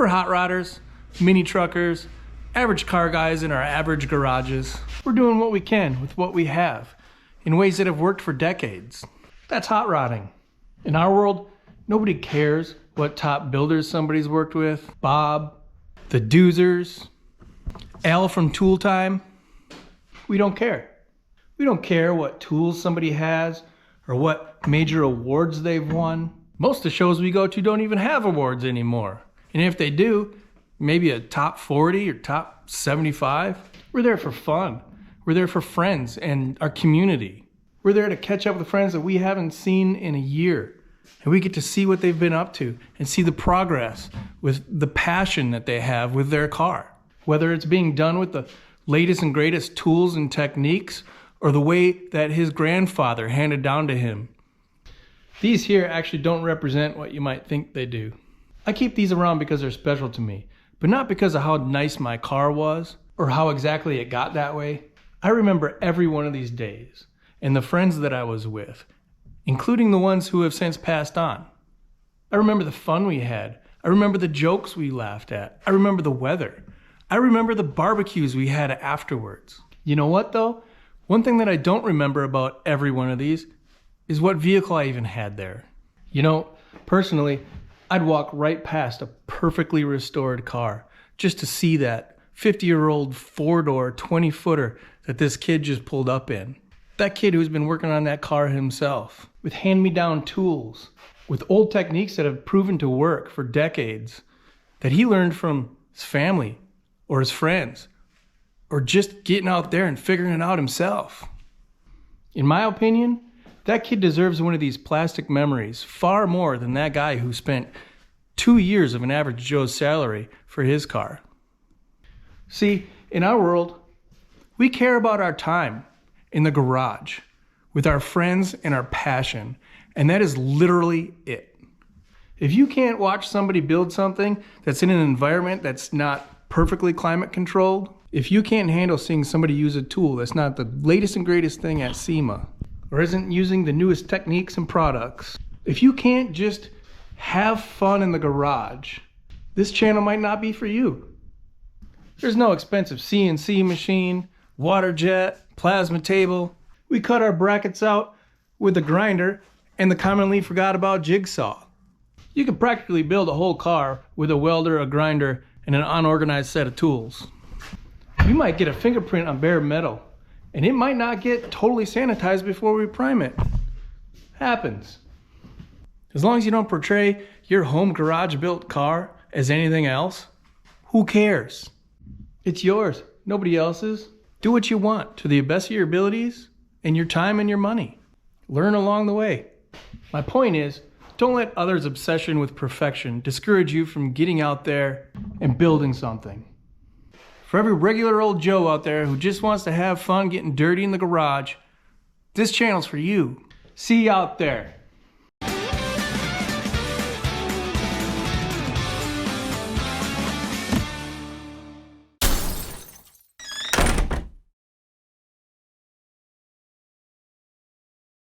We're hot rodders, mini truckers, average car guys in our average garages. We're doing what we can with what we have in ways that have worked for decades. That's hot rodding. In our world, nobody cares what top builders somebody's worked with. Bob, the Doozers, Al from Tool Time. We don't care. We don't care what tools somebody has or what major awards they've won. Most of the shows we go to don't even have awards anymore. And if they do, maybe a top 40 or top 75. We're there for fun. We're there for friends and our community. We're there to catch up with friends that we haven't seen in a year. And we get to see what they've been up to and see the progress with the passion that they have with their car. Whether it's being done with the latest and greatest tools and techniques or the way that his grandfather handed down to him. These here actually don't represent what you might think they do. I keep these around because they're special to me, but not because of how nice my car was or how exactly it got that way. I remember every one of these days and the friends that I was with, including the ones who have since passed on. I remember the fun we had. I remember the jokes we laughed at. I remember the weather. I remember the barbecues we had afterwards. You know what though? One thing that I don't remember about every one of these is what vehicle I even had there. You know, personally, I'd walk right past a perfectly restored car just to see that 50-year-old four-door 20-footer that this kid just pulled up in. That kid who's been working on that car himself, with hand-me-down tools, with old techniques that have proven to work for decades, that he learned from his family or his friends, or just getting out there and figuring it out himself. In my opinion, that kid deserves one of these plastic memories far more than that guy who spent 2 years of an average Joe's salary for his car. See, in our world, we care about our time in the garage with our friends and our passion, and that is literally it. If you can't watch somebody build something that's in an environment that's not perfectly climate controlled, if you can't handle seeing somebody use a tool that's not the latest and greatest thing at Sema, or isn't using the newest techniques and products, if you can't just have fun in the garage, this channel might not be for you. There's no expensive CNC machine, water jet, plasma table. We cut our brackets out with a grinder and the commonly forgot about jigsaw. You could practically build a whole car with a welder, a grinder, and an unorganized set of tools. You might get a fingerprint on bare metal, and it might not get totally sanitized before we prime it. Happens. As long as you don't portray your home garage built car as anything else, who cares? It's yours, nobody else's. Do what you want to the best of your abilities and your time and your money. Learn along the way. My point is, don't let others' obsession with perfection discourage you from getting out there and building something. For every regular old Joe out there who just wants to have fun getting dirty in the garage, this channel's for you. See you out there.